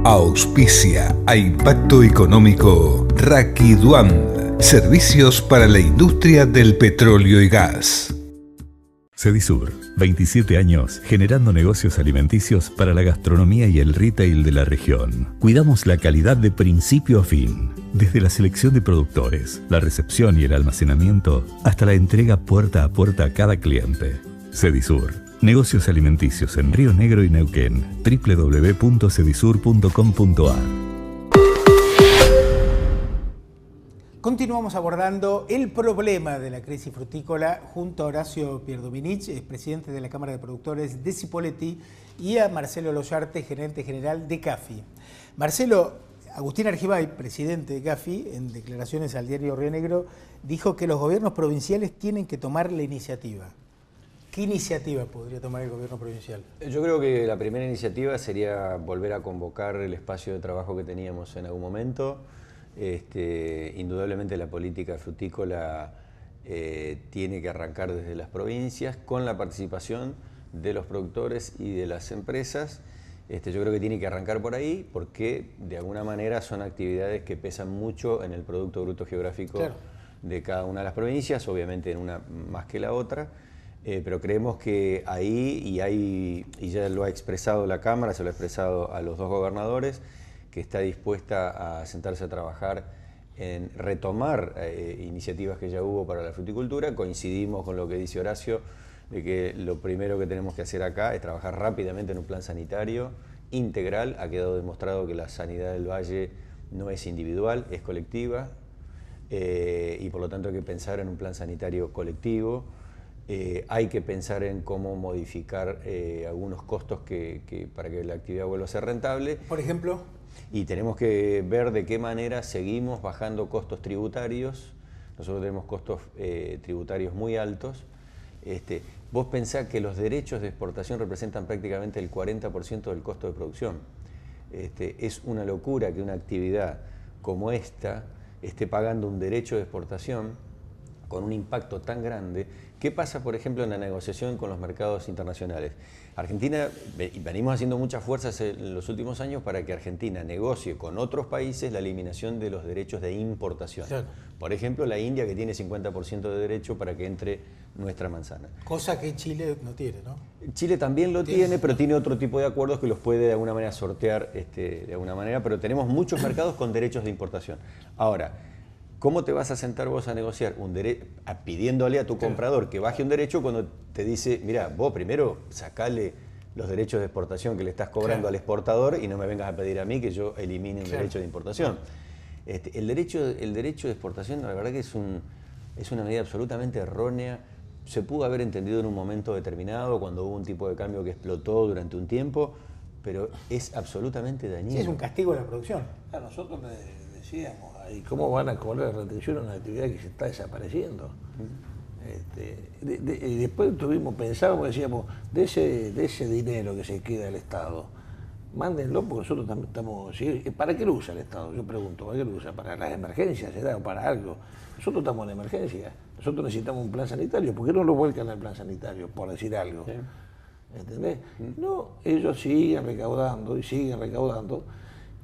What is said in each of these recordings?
Auspicia a Impacto Económico Rakiduan, servicios para la industria del petróleo y gas. Cedisur, 27 años generando negocios alimenticios para la gastronomía y el retail de la región. Cuidamos la calidad de principio a fin, desde la selección de productores, la recepción y el almacenamiento, hasta la entrega puerta a puerta a cada cliente. Cedisur, negocios alimenticios en Río Negro y Neuquén. www.cedisur.com.ar. Continuamos abordando el problema de la crisis frutícola junto a Horacio Pierdominich, presidente de la Cámara de Productores de Cipolletti, y a Marcelo Loyarte, gerente general de CAFI. Marcelo, Agustín Argibay, presidente de CAFI, en declaraciones al diario Río Negro, dijo que los gobiernos provinciales tienen que tomar la iniciativa. ¿Qué iniciativa podría tomar el gobierno provincial? Yo creo que la primera iniciativa sería volver a convocar el espacio de trabajo que teníamos en algún momento. Indudablemente la política frutícola tiene que arrancar desde las provincias con la participación de los productores y de las empresas. Yo creo que tiene que arrancar por ahí porque de alguna manera son actividades que pesan mucho en el Producto Bruto Geográfico de cada una de las provincias, obviamente en una más que la otra. Pero creemos que ahí, y ya lo ha expresado la Cámara, se lo ha expresado a los dos gobernadores, que está dispuesta a sentarse a trabajar en retomar iniciativas que ya hubo para la fruticultura. Coincidimos con lo que dice Horacio, de que lo primero que tenemos que hacer acá es trabajar rápidamente en un plan sanitario integral. Ha quedado demostrado que la sanidad del valle no es individual, es colectiva, y por lo tanto hay que pensar en un plan sanitario colectivo. Hay que pensar en cómo modificar algunos costos para que la actividad vuelva a ser rentable. Por ejemplo. Y tenemos que ver de qué manera seguimos bajando costos tributarios. Nosotros tenemos costos tributarios muy altos. Vos pensás que los derechos de exportación representan prácticamente el 40% del costo de producción. Es una locura que una actividad como esta esté pagando un derecho de exportación con un impacto tan grande. ¿Qué pasa, por ejemplo, en la negociación con los mercados internacionales? Argentina, venimos haciendo muchas fuerzas en los últimos años para que Argentina negocie con otros países la eliminación de los derechos de importación. Claro. Por ejemplo, la India, que tiene 50% de derecho para que entre nuestra manzana. Cosa que Chile no tiene, ¿no? Chile también lo tiene, pero tiene otro tipo de acuerdos que los puede de alguna manera sortear de alguna manera, pero tenemos muchos mercados con derechos de importación. Ahora, ¿cómo te vas a sentar vos a negociar pidiéndole a tu comprador que baje un derecho cuando te dice, mira, vos primero sacale los derechos de exportación que le estás cobrando al exportador y no me vengas a pedir a mí que yo elimine un derecho de importación? El derecho de exportación, la verdad que es una medida absolutamente errónea. Se pudo haber entendido en un momento determinado cuando hubo un tipo de cambio que explotó durante un tiempo, pero es absolutamente dañino. Sí, es un castigo a la producción. A nosotros decíamos, ¿y cómo van a cobrar retención a una actividad que se está desapareciendo? Y después pensábamos, decíamos, de ese dinero que se queda del Estado, mándenlo porque nosotros también estamos... ¿Para qué lo usa el Estado? Yo pregunto, ¿para qué lo usa? ¿Para las emergencias o para algo? Nosotros estamos en emergencia, nosotros necesitamos un plan sanitario. ¿Por qué no lo vuelcan al plan sanitario, por decir algo? Sí. ¿Entendés? No, ellos siguen recaudando y siguen recaudando.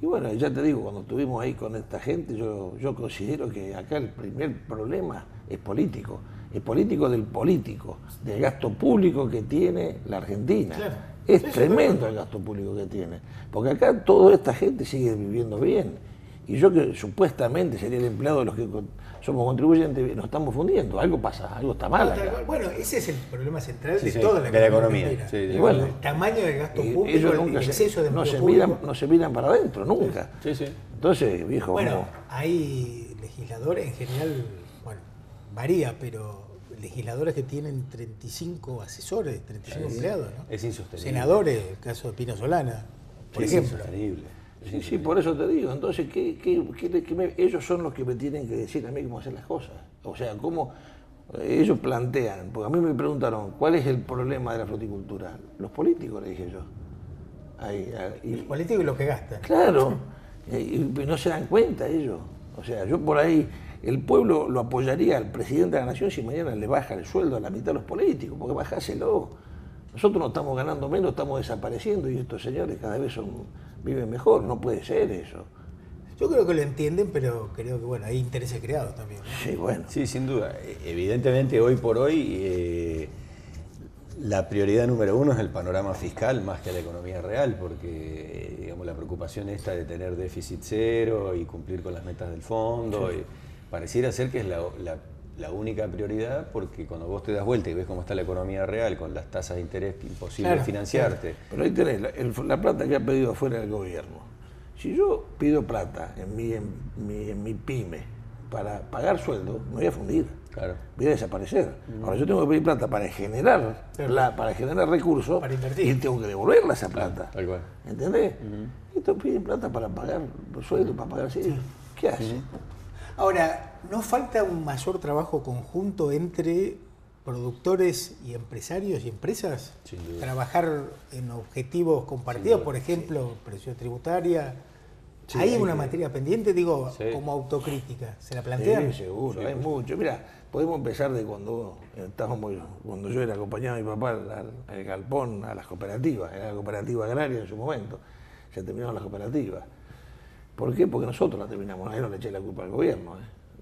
Y bueno, ya te digo, cuando estuvimos ahí con esta gente, yo considero que acá el primer problema es político del gasto público que tiene la Argentina. Claro. Es tremendo el gasto público que tiene, porque acá toda esta gente sigue viviendo bien. Y yo que supuestamente sería el empleado de los que somos contribuyentes, nos estamos fundiendo, algo pasa, algo está mal acá. Bueno, ese es el problema central de toda la economía. Y bueno, el tamaño del gasto público, el exceso de empleo público. No se miran para adentro, nunca. Entonces, viejo... Bueno, hay legisladores en general, bueno, varía, pero legisladores que tienen 35 asesores, 35 empleados, ¿no? Es insostenible. Senadores, el caso de Pino Solana, por ejemplo. Es insostenible. Sí, por eso te digo. Entonces, ellos son los que me tienen que decir a mí cómo hacer las cosas. O sea, cómo ellos plantean. Porque a mí me preguntaron, ¿cuál es el problema de la fruticultura? Los políticos, le dije yo. Los políticos y los que gastan. Claro. Y no se dan cuenta ellos. O sea, yo por ahí, el pueblo lo apoyaría al presidente de la nación si mañana le baja el sueldo a la mitad de los políticos, porque bajáselo. Nosotros no estamos ganando menos, estamos desapareciendo y estos señores cada vez son viven mejor, no puede ser eso. Yo creo que lo entienden, pero creo que bueno, hay intereses creados también, ¿no? Sí, bueno. Sí, sin duda. Evidentemente, hoy por hoy, la prioridad número uno es el panorama fiscal más que la economía real, porque digamos, la preocupación esta de tener déficit cero y cumplir con las metas del fondo, Sí. pareciera ser que es la única prioridad, porque cuando vos te das vuelta y ves cómo está la economía real, con las tasas de interés imposible Claro, financiarte. Pero ahí tenés la plata que ha pedido afuera del gobierno. Si yo pido plata en mi pyme para pagar sueldo, me voy a fundir. Claro. Voy a desaparecer. Ahora yo tengo que pedir plata para generar recursos Para invertir. y tengo que devolverla esa plata. Tal cual. ¿Entendés? Estos piden plata para pagar los sueldos, para pagar sí. ¿Qué hacen? Ahora, ¿no falta un mayor trabajo conjunto entre productores y empresarios y empresas? Sin duda. Trabajar en objetivos compartidos, duda, por ejemplo, presión tributaria. Sí, ¿Hay hay una que- materia pendiente, digo, Sí. como autocrítica? ¿Se la plantean? Sí, seguro, hay mucho. Mira, podemos empezar de cuando yo era acompañado de mi papá al galpón, a las cooperativas, era la cooperativa agraria en su momento, se terminaron las cooperativas. ¿Por qué? Porque nosotros las terminamos, ahí no le eché la culpa al gobierno.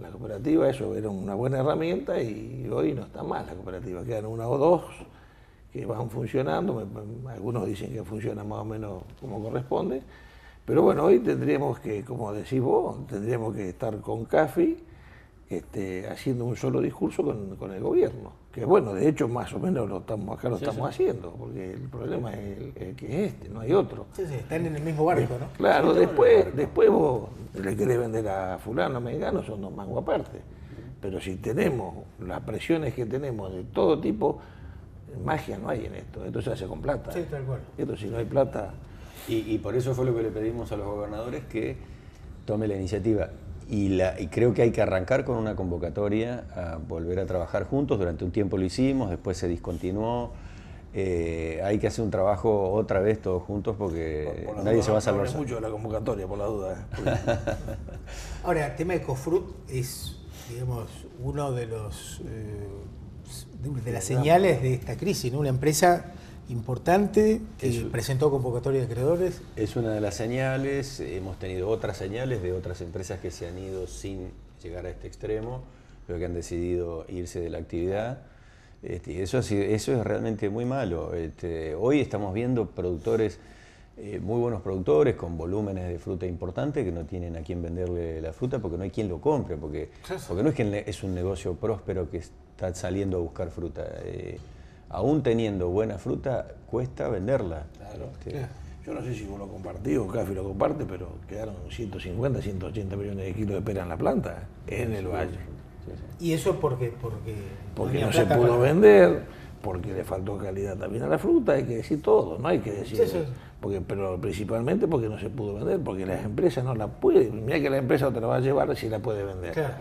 La cooperativa, eso era una buena herramienta y hoy no está mal la cooperativa, quedan una o dos que van funcionando, algunos dicen que funcionan más o menos como corresponde. Pero bueno, hoy tendríamos que, como decís vos, tendríamos que estar con CAFI haciendo un solo discurso con el gobierno. Que bueno, de hecho más o menos lo estamos haciendo, porque el problema es el que es no hay otro. Sí, sí, están en el mismo barco, ¿no? Claro, después vos le querés vender a fulano, mengano, son dos mangos aparte. Pero si tenemos las presiones que tenemos de todo tipo, magia no hay en esto. Esto se hace con plata. Sí, tal cual. Esto si no hay plata... Y por eso fue lo que le pedimos a los gobernadores, que tome la iniciativa. Y creo que hay que arrancar con una convocatoria a volver a trabajar juntos. Durante un tiempo lo hicimos, después se discontinuó. Hay que hacer un trabajo otra vez todos juntos porque Por la nadie duda, se va a no salvar hables solo. mucho de la convocatoria, por la duda. Ahora, el tema de Ecofruit es, digamos, uno de los de las señales de esta crisis, ¿no? Una empresa importante que presentó convocatoria de acreedores. Es una de las señales. Hemos tenido otras señales de otras empresas que se han ido sin llegar a este extremo, pero que han decidido irse de la actividad. Eso es realmente muy malo. Hoy estamos viendo productores, muy buenos productores, con volúmenes de fruta importantes, que no tienen a quién venderle la fruta porque no hay quien lo compre, porque no es que es un negocio próspero que está saliendo a buscar fruta. Aún teniendo buena fruta, cuesta venderla. Claro. Yo no sé si vos lo compartís o Cafi lo comparte, pero quedaron 150, 180 millones de kilos de pera en la planta, en el valle. ¿Y eso porque Porque tenía no se plata pudo para- vender, porque le faltó calidad también a la fruta, hay que decir todo, no hay que decir. Sí. Pero principalmente porque no se pudo vender, porque las empresas no la pueden. Mira que la empresa te la va a llevar si la puede vender. Claro.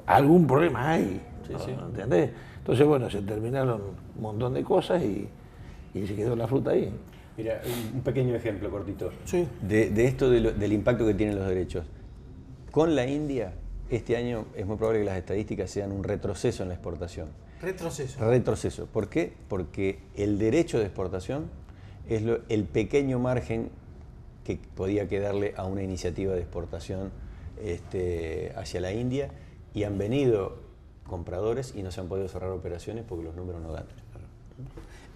Algún problema hay, Sí. ¿entendés? Entonces, bueno, se terminaron un montón de cosas y se quedó la fruta ahí. Mira, un pequeño ejemplo cortito Sí. de esto del impacto que tienen los derechos. Con la India, este año es muy probable que las estadísticas sean un retroceso en la exportación. Retroceso. ¿Por qué? Porque el derecho de exportación es el pequeño margen que podía quedarle a una iniciativa de exportación hacia la India, y han venido compradores y no se han podido cerrar operaciones porque los números no dan.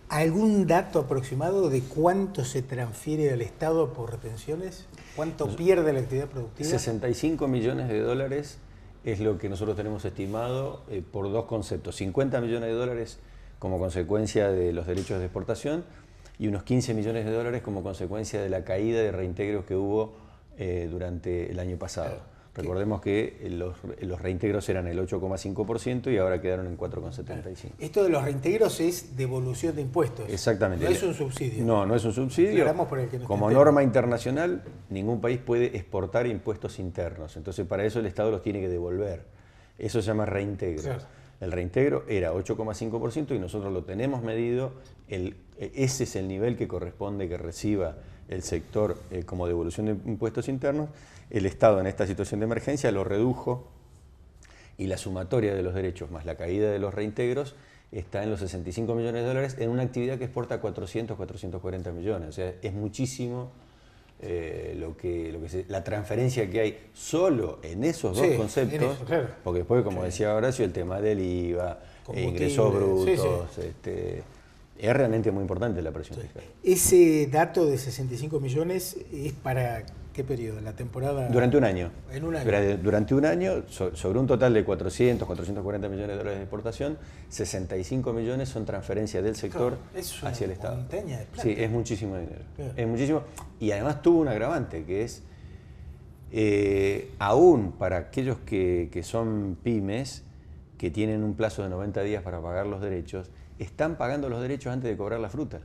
¿Algún dato aproximado de cuánto se transfiere al Estado por retenciones? ¿Cuánto pierde la actividad productiva? 65 millones de dólares es lo que nosotros tenemos estimado por dos conceptos. 50 millones de dólares como consecuencia de los derechos de exportación y unos 15 millones de dólares como consecuencia de la caída de reintegros que hubo durante el año pasado. Recordemos que los reintegros eran el 8,5% y ahora quedaron en 4,75%. Esto de los reintegros es devolución de impuestos. Exactamente. No es un subsidio. No es un subsidio. Aclaramos por el que no Como esté norma internacional, ningún país puede exportar impuestos internos. Entonces, para eso el Estado los tiene que devolver. Eso se llama reintegro. Claro. El reintegro era 8,5% y nosotros lo tenemos medido. Ese es el nivel que corresponde que reciba el sector como devolución de impuestos internos. El Estado en esta situación de emergencia lo redujo y la sumatoria de los derechos más la caída de los reintegros está en los 65 millones de dólares en una actividad que exporta 440 millones. O sea, es muchísimo la transferencia que hay solo en esos dos conceptos, en eso, claro. porque después, como decía Horacio, el tema del IVA, ingresos brutos, es realmente muy importante la presión fiscal. Ese dato de 65 millones es para ¿qué periodo? ¿La temporada? Durante un año. En un año. Durante un año, sobre un total de 440 millones de dólares de exportación, 65 millones son transferencias del sector hacia el Estado. Montaña de plata. Sí, es muchísimo dinero. Claro. Es muchísimo. Y además tuvo un agravante, que es, aún para aquellos que son pymes, que tienen un plazo de 90 días para pagar los derechos, están pagando los derechos antes de cobrar la fruta.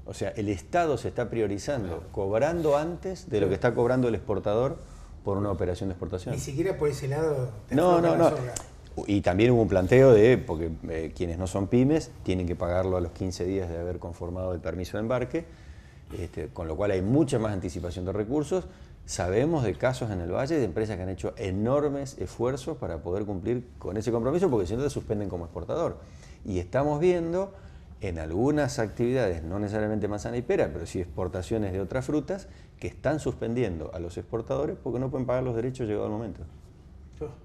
O sea, el Estado se está priorizando, cobrando antes de lo que está cobrando el exportador por una operación de exportación. Ni siquiera por ese lado. No. Y también hubo un planteo porque quienes no son pymes tienen que pagarlo a los 15 días de haber conformado el permiso de embarque, con lo cual hay mucha más anticipación de recursos. Sabemos de casos en el Valle de empresas que han hecho enormes esfuerzos para poder cumplir con ese compromiso, porque si no te suspenden como exportador. Y estamos viendo en algunas actividades, no necesariamente manzana y pera, pero sí exportaciones de otras frutas, que están suspendiendo a los exportadores porque no pueden pagar los derechos llegado el momento.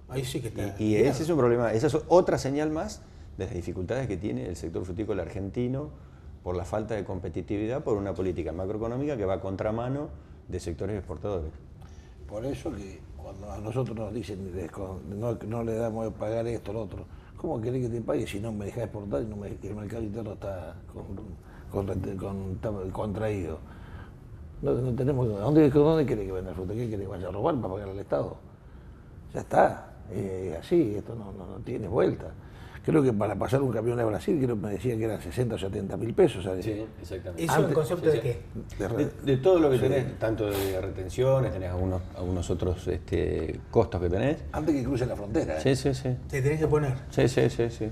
Ahí sí que está. Y ese es un problema, esa es otra señal más de las dificultades que tiene el sector frutícola argentino por la falta de competitividad, por una política macroeconómica que va a contramano de sectores exportadores. Por eso que cuando a nosotros nos dicen no le damos de pagar esto, lo otro, ¿cómo querés que te pague si no me dejás exportar y el mercado interno está contraído? No tenemos, ¿dónde querés que venda fruta? ¿Qué querés que vaya a robar para pagar al Estado? Ya está, así, esto no tiene vuelta. Creo que para pasar un camión a Brasil, creo que me decía que eran 60 o 70 mil pesos. ¿Sabes? Sí, exactamente. ¿Eso en concepto de qué? De todo lo que tenés, tanto de retenciones, tenés algunos otros costos que tenés. Antes que cruce la frontera. Sí. Te tenés que poner. Sí.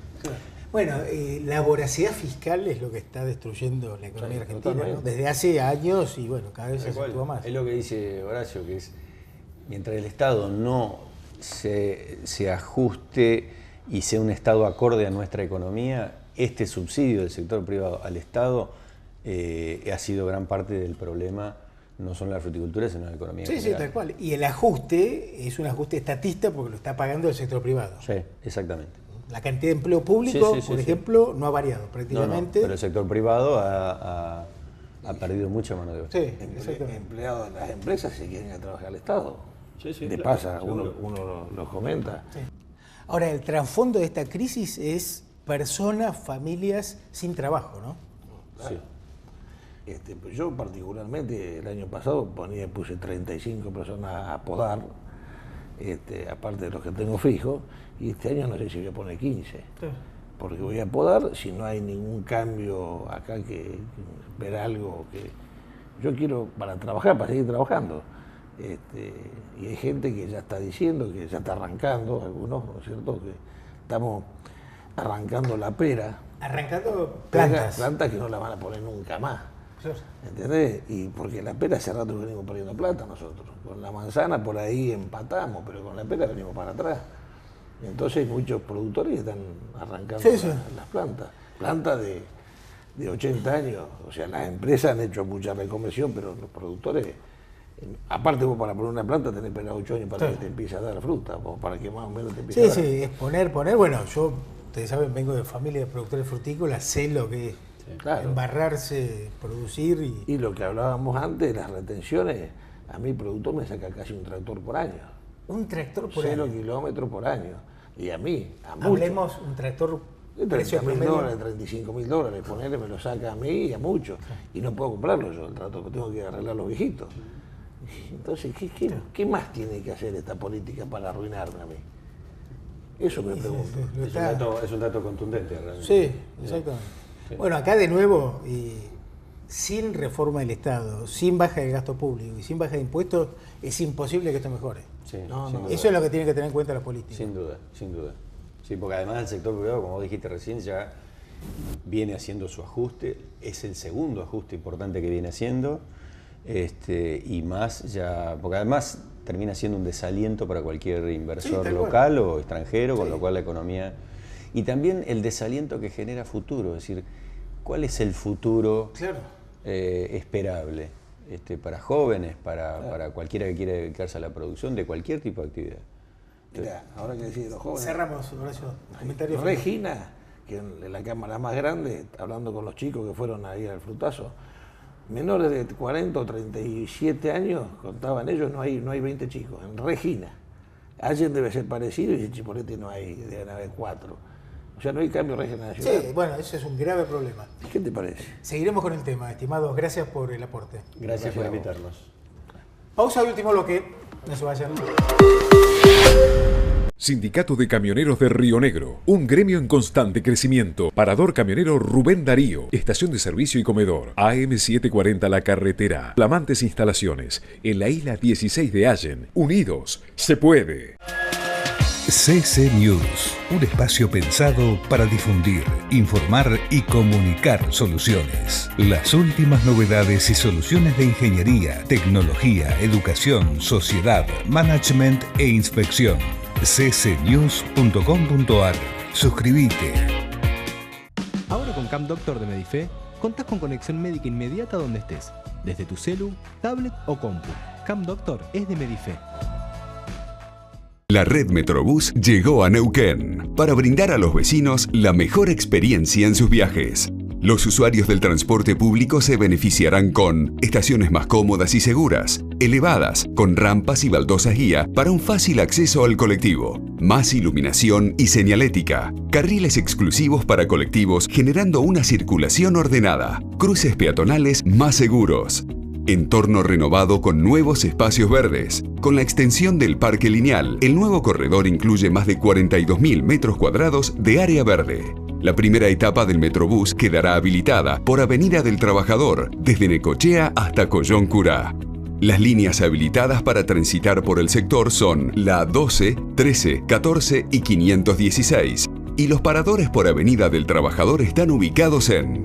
Bueno, la voracidad fiscal es lo que está destruyendo la economía argentina, ¿no? Desde hace años y bueno, cada vez se acentúa más. Es lo que dice Horacio, que es, mientras el Estado no se ajuste y sea un Estado acorde a nuestra economía, este subsidio del sector privado al Estado ha sido gran parte del problema, no solo en la fruticultura, sino en la economía general. Sí, tal cual. Y el ajuste es un ajuste estatista porque lo está pagando el sector privado. Sí, exactamente. La cantidad de empleo público, por ejemplo, no ha variado prácticamente. No, pero el sector privado ha perdido mucha mano de obra. Sí, exactamente. Empleados de las empresas se quieren ir a trabajar al Estado. Sí, Le claro, pasa, seguro. uno lo comenta. Sí. Ahora, el trasfondo de esta crisis es personas, familias sin trabajo, ¿no? Claro. Sí. Pues yo particularmente el año pasado puse 35 personas a podar, aparte de los que tengo fijos, y este año no sé si voy a poner 15. Sí. Porque voy a podar si no hay ningún cambio acá que ver algo que yo quiero para trabajar, para seguir trabajando. Y hay gente que ya está diciendo, que ya está arrancando, algunos, ¿no es cierto?, que estamos arrancando la pera. Arrancando plantas. Plantas que no la van a poner nunca más. Claro. ¿Entendés? Y porque la pera hace rato que venimos perdiendo plata nosotros. Con la manzana por ahí empatamos, pero con la pera venimos para atrás. Entonces muchos productores están arrancando las plantas. Plantas de 80 años. O sea, las empresas han hecho mucha reconversión, pero los productores... Aparte vos para poner una planta tenés que esperar 8 años para que te empiece a dar fruta, o para que más o menos te empiece a dar. Sí, es poner. Bueno, yo, ustedes saben, vengo de familia de productores frutícolas, sé lo que es embarrarse, producir y lo que hablábamos antes, las retenciones, a mi productor me saca casi un tractor por año. ¿Un tractor por año? 0 kilómetros por año. Y a mí, a muchos. Hablemos un tractor... $30.000, $35.000, ponerle me lo saca a mí y a muchos. Y no puedo comprarlo yo, el tractor, porque tengo que arreglar los viejitos. Entonces, ¿qué más tiene que hacer esta política para arruinarme a mí? Eso me pregunto. Es un dato contundente, realmente. Sí, exactamente. Sí. Bueno, acá de nuevo, sin reforma del Estado, sin baja del gasto público y sin baja de impuestos, es imposible que esto mejore. Sí, eso es lo que tienen que tener en cuenta los políticos. Sin duda. Sí, porque además el sector privado, como vos dijiste recién, ya viene haciendo su ajuste, es el segundo ajuste importante que viene haciendo, y más ya, porque además termina siendo un desaliento para cualquier inversor local o extranjero, con lo cual la economía... Y también el desaliento que genera futuro, es decir, ¿cuál es el futuro esperable? para jóvenes, para cualquiera que quiera dedicarse a la producción de cualquier tipo de actividad. Mira, ahora que decís de los jóvenes. Cerramos, Horacio. Comentario. Regina, que en la cámara más grande, hablando con los chicos que fueron ahí al frutazo, menores de 40 o 37 años, contaban ellos, no hay 20 chicos. En Regina. Allen debe ser parecido y en Chipoleti no hay, deben haber 4. O sea, no hay cambio regional. Sí, bueno, eso es un grave problema. ¿Qué te parece? Seguiremos con el tema, estimados. Gracias por el aporte. Gracias por invitarnos. Pausa, último bloque. No se vayan. Sindicato de Camioneros de Río Negro, un gremio en constante crecimiento. Parador camionero Rubén Darío, estación de servicio y comedor. AM740 La Carretera. Flamantes instalaciones en la isla 16 de Allen. Unidos, se puede. CC News, un espacio pensado para difundir, informar y comunicar soluciones. Las últimas novedades y soluciones de ingeniería, tecnología, educación, sociedad, management e inspección. ccnews.com.ar. Suscríbete. Ahora con Camp Doctor de Medife, contás con conexión médica inmediata donde estés, desde tu celu, tablet o compu. Camp Doctor es de Medife. La red Metrobús llegó a Neuquén para brindar a los vecinos la mejor experiencia en sus viajes. Los usuarios del transporte público se beneficiarán con estaciones más cómodas y seguras, elevadas, con rampas y baldosas guía para un fácil acceso al colectivo, más iluminación y señalética, carriles exclusivos para colectivos generando una circulación ordenada, cruces peatonales más seguros, entorno renovado con nuevos espacios verdes. Con la extensión del parque lineal, el nuevo corredor incluye más de 42.000 metros cuadrados de área verde. La primera etapa del Metrobús quedará habilitada por Avenida del Trabajador, desde Necochea hasta Collón Curá. Las líneas habilitadas para transitar por el sector son la 12, 13, 14 y 516, y los paradores por Avenida del Trabajador están ubicados en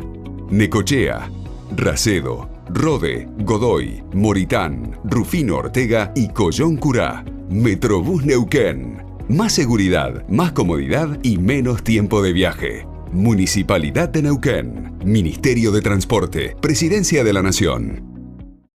Necochea, Racedo, Rode, Godoy, Moritán, Rufino Ortega y Collón Curá. Metrobús Neuquén. Más seguridad, más comodidad y menos tiempo de viaje. Municipalidad de Neuquén. Ministerio de Transporte. Presidencia de la Nación.